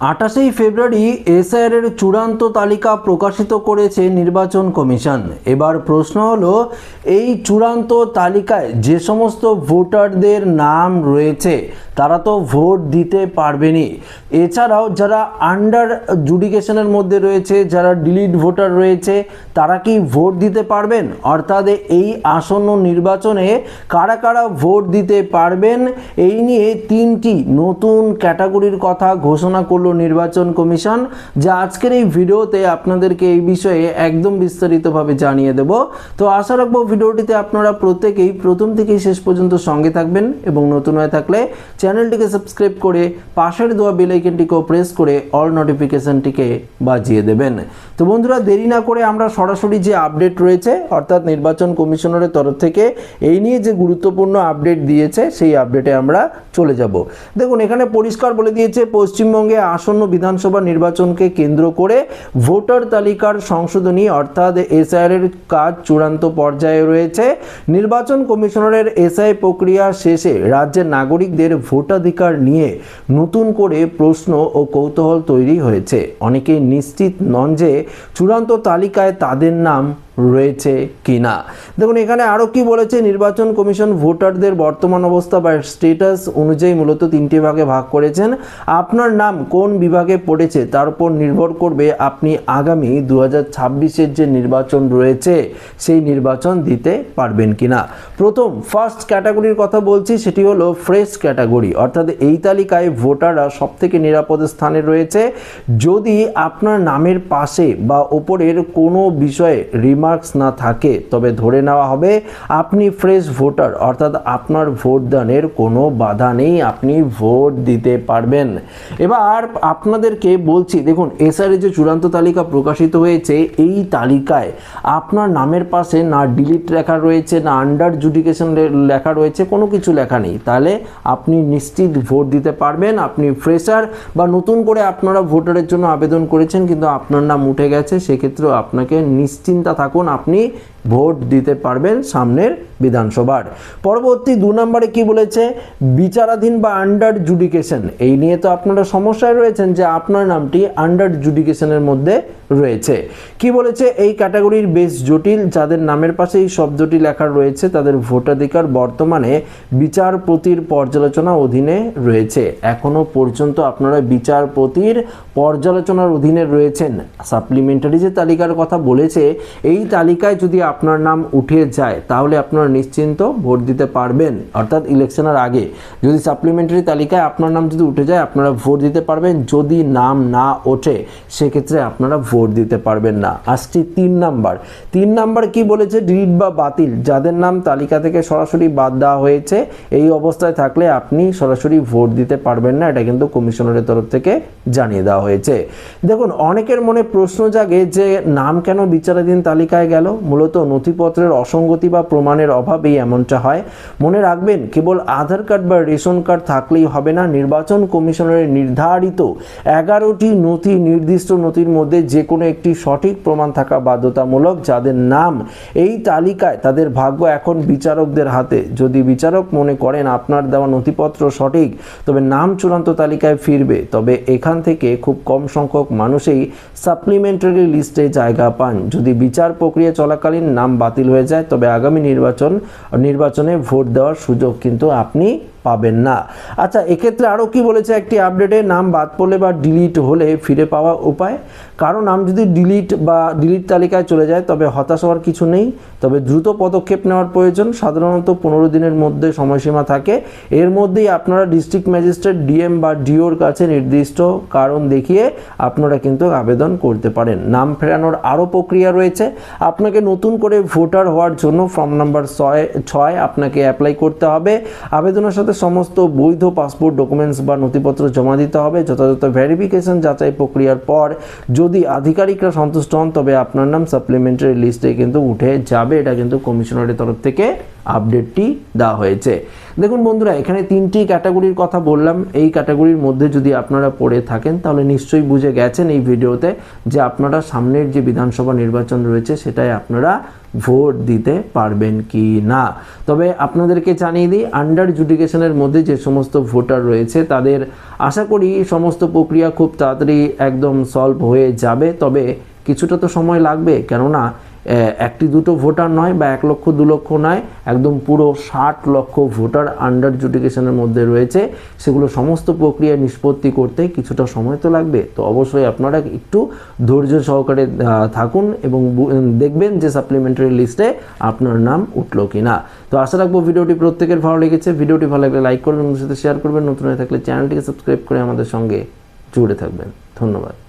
28 ফেব্রুয়ারি SIR চূড়ান্ত তালিকা প্রকাশিত করেছে নির্বাচন কমিশন। এবার প্রশ্ন হলো, এই চূড়ান্ত তালিকায় যে সমস্ত ভোটারদের নাম রয়েছে তারা তো ভোট দিতে পারবেনি। এছাড়াও যারা আন্ডার জুডিকেশনের মধ্যে রয়েছে, যারা ডিলিট ভোটার রয়েছে, তারা কি ভোট দিতে পারবেন? অর্থাৎ এই আসন্ন নির্বাচনে কারা কারা ভোট দিতে পারবেন, এই নিয়ে তিনটি নতুন ক্যাটাগরির কথা ঘোষণা করলো নির্বাচন কমিশন, যা আজকের এই ভিডিওতে আপনাদেরকে এই বিষয়ে একদম বিস্তারিতভাবে জানিয়ে দেব। তো আশা রাখবো ভিডিওটিতে আপনারা প্রত্যেকেই প্রথম থেকে শেষ পর্যন্ত সঙ্গে থাকবেন এবং নতুন হয়ে থাকলে চ্যানেলটিকে সাবস্ক্রাইব করে পাশের দেওয়া বেল আইকনটিকেও প্রেস করে অল নোটিফিকেশনটিকে বাজিয়ে দেবেন। তো বন্ধুরা, দেরি না করে আমরা সরাসরি যে আপডেট রয়েছে, অর্থাৎ নির্বাচন কমিশনারের তরফ থেকে এই নিয়ে যে গুরুত্বপূর্ণ আপডেট দিয়েছে সেই আপডেটে আমরা চলে যাব। দেখুন, এখানে পরিষ্কার বলে দিয়েছে, পশ্চিমবঙ্গে আসন্ন বিধানসভা নির্বাচনকে কেন্দ্র করে ভোটার তালিকার সংশোধনী অর্থাৎ এসআইআর এর কাজ চূড়ান্ত পর্যায়ে রয়েছে। নির্বাচন কমিশনারের এসআই প্রক্রিয়া শেষে রাজ্যের নাগরিকদের ভোটাধিকার নিয়ে নতুন করে প্রশ্ন ও কৌতূহল তৈরি হয়েছে। অনেকেই নিশ্চিত নন যে চূড়ান্ত তালিকায় তাদের নাম রয়েছে কিনা। দেখুন, এখানে আরও কি বলেছে নির্বাচন কমিশন, ভোটারদের বর্তমান অবস্থা বা স্ট্যাটাস অনুযায়ী মূলত তিনটি ভাগে ভাগ করেছেন। আপনার নাম কোন বিভাগে পড়েছে তার উপর নির্ভর করবে আপনি আগামী 2026-এর যে নির্বাচন রয়েছে সেই নির্বাচন দিতে পারবেন কিনা। প্রথম ফার্স্ট ক্যাটাগরির কথা বলছি, সেটি হলো ফ্রেশ ক্যাটাগরি, অর্থাৎ এই তালিকায় ভোটাররা সব থেকে নিরাপদ স্থানে রয়েছে। যদি আপনার নামের পাশে বা ওপরের কোনো বিষয়ে রিমার্কস না থাকে তবে ধরে নেওয়া হবে আপনি ফ্রেশ ভোটার, অর্থাৎ আপনার ভোটদানের কোনো বাধা নেই, আপনি ভোট দিতে পারবেন। এবার আপনাদেরকে বলছি, দেখুন এসআইআর যে চূড়ান্ত তালিকা প্রকাশিত হয়েছে, এই তালিকায় আপনার নামের পাশে না ডিলিট লেখা রয়েছে, না আন্ডার জুডিকেশন লেখা রয়েছে, কোনো কিছু লেখা নেই, তাহলে আপনি নিশ্চিত ভোট দিতে পারবেন। আপনি ফ্রেশার বা নতুন করে আপনারা ভোটারের জন্য আবেদন করেছেন কিন্তু আপনার নাম উঠে গেছে, সেক্ষেত্রেও আপনাকে নিশ্চিন্তা থাকুন, আপনি ভোট দিতে পারবেন সামনের বিধানসভার। পরবর্তী 2 নম্বরে কি বলেছে, বিচারাধীন বা আন্ডার জুডিকেশন। এই নিয়ে তো আপনারা সমস্যায় রয়েছেন যে আপনার নামটি আন্ডার জুডিকেশনের মধ্যে রয়েছে। কি বলেছে, এই ক্যাটাগরির বেশ জটিল, যাদের নামের পাশে এই শব্দটি লেখা রয়েছে তাদের ভোটাধিকার বর্তমানে বিচারপতির পর্যালোচনা অধীনে রয়েছে। এখনো পর্যন্ত আপনারা বিচারপতির পর্যালোচনার অধীনে রয়েছেন। সাপ্লিমেন্টারি যে তালিকার কথা বলেছে, এই তালিকায় যদি আপনার নাম উঠে যায় তাহলে আপনারা নিশ্চিন্ত ভোট দিতে পারবেন, অর্থাৎ ইলেকশনের আগে যদি সাপ্লিমেন্টারি তালিকায় আপনার নাম যদি উঠে যায় আপনারা ভোট দিতে পারবেন। যদি নাম না ওঠে সেক্ষেত্রে আপনারা ভোট দিতে পারবেন না। আসছি 3 নাম্বার কি বলেছে, ডিলিট বা বাতিল, যাদের নাম তালিকা থেকে সরাসরি বাদ দেওয়া হয়েছে এই অবস্থায় থাকলে আপনি সরাসরি ভোট দিতে পারবেন না, এটা কিন্তু কমিশনারের তরফ থেকে জানিয়ে দেওয়া হয়েছে। দেখুন, অনেকের মনে প্রশ্ন জাগে যে নাম কেন বিচারাধীন তালিকায় গেল, মূলত নথিপত্রের অসঙ্গতি বা প্রমাণের অভাবেই এমনটা হয়। মনে রাখবেন, কেবল আধার কার্ড বা রেশন কার্ড থাকলেই হবে না, নির্বাচন কমিশনের নির্ধারিত 11টি নথি, নির্দিষ্ট নথির মধ্যে যে কোনো একটি সঠিক প্রমাণ থাকা বাধ্যতামূলক। যাদের নাম এই তালিকায় তাদের ভাগ্য এখন বিচারকদের হাতে। যদি বিচারক মনে করেন আপনার দেওয়া নথিপত্র সঠিক তবে নাম চূড়ান্ত তালিকায় ফিরবে, তবে এখান থেকে খুব কম সংখ্যক মানুষই সাপ্লিমেন্টারি লিস্টে জায়গা পান। যদি বিচার প্রক্রিয়া চলাকালীন নাম বাতিল হয়ে যায় তবে আগামী নির্বাচনে ভোট দেওয়ার সুযোগ কিন্তু আপনি পাবেন না। আচ্ছা, এক্ষেত্রে আরও কি বলেছে একটি আপডেটে, নাম বাদ পড়লে বা ডিলিট হলে ফিরে পাওয়া উপায়। কারণ নাম যদি ডিলিট তালিকায় চলে যায় তবে হতাশ হওয়ার কিছু নেই, তবে দ্রুত পদক্ষেপ নেওয়ার প্রয়োজন। সাধারণত 15 দিনের মধ্যে সময়সীমা থাকে, এর মধ্যেই আপনারা ডিস্ট্রিক্ট ম্যাজিস্ট্রেট, ডিএম বা ডিওর কাছে নির্দিষ্ট কারণ দেখিয়ে আপনারা কিন্তু আবেদন করতে পারেন। নাম ফেরানোর আরও প্রক্রিয়া রয়েছে। আপনাকে নতুন করে ভোটার হওয়ার জন্য ফর্ম নাম্বার 6 আপনাকে অ্যাপ্লাই করতে হবে। আবেদনের সাথে সমস্ত বৈধ পাসপোর্ট ডকুমেন্টস বা নথিপত্র জমা দিতে হবে। যথাযথ ভেরিফিকেশন যাচাই প্রক্রিয়ার পর যদি আধিকারিকরা সন্তুষ্ট হন তবে আপনার নাম সাপ্লিমেন্টারি লিস্টে কিন্তু উঠে যাবে। যাবে, এটা কিন্তু কমিশনারের তরফ থেকে আপডেটটি দেওয়া হয়েছে। দেখুন বন্ধুরা, এখানে 3টি ক্যাটাগরির কথা বললাম। এই ক্যাটাগরির মধ্যে যদি আপনারা পড়ে থাকেন তাহলে নিশ্চয়ই বুঝে গেছেন এই ভিডিওতে যে আপনারা সামনের যে বিধানসভা নির্বাচন রয়েছে সেটাই আপনারা ভোট দিতে পারবেন কি না। তবে আপনাদেরকে জানিয়ে দিই, আন্ডার জুডিকেশনের মধ্যে যে সমস্ত ভোটার রয়েছে তাদের আশা করি সমস্ত প্রক্রিয়া খুব তাড়াতাড়ি একদম সলভ হয়ে যাবে। তবে কিছুটা তো সময় লাগবে, কেননা একটি দুটো ভোটার নয় বা 1 লক্ষ 2 লক্ষ নয়, একদম পুরো 60 লক্ষ ভোটার আন্ডার জুডিকেশনের মধ্যে রয়েছে। সেগুলো সমস্ত প্রক্রিয়া নিষ্পত্তি করতে কিছুটা সময় তো লাগবে। তো অবশ্যই আপনারা একটু ধৈর্য সহকারে থাকুন এবং দেখবেন যে সাপ্লিমেন্টারি লিস্টে আপনার নাম উঠলো কি না। তো আশা রাখবো ভিডিওটি প্রত্যেকের ভালো লেগেছে। ভিডিওটি ভালো লাগলে লাইক করবেন, বন্ধুদের সাথে শেয়ার করবেন, নতুন হয়ে থাকলে চ্যানেলটিকে সাবস্ক্রাইব করে আমাদের সঙ্গে জুড়ে থাকবেন। ধন্যবাদ।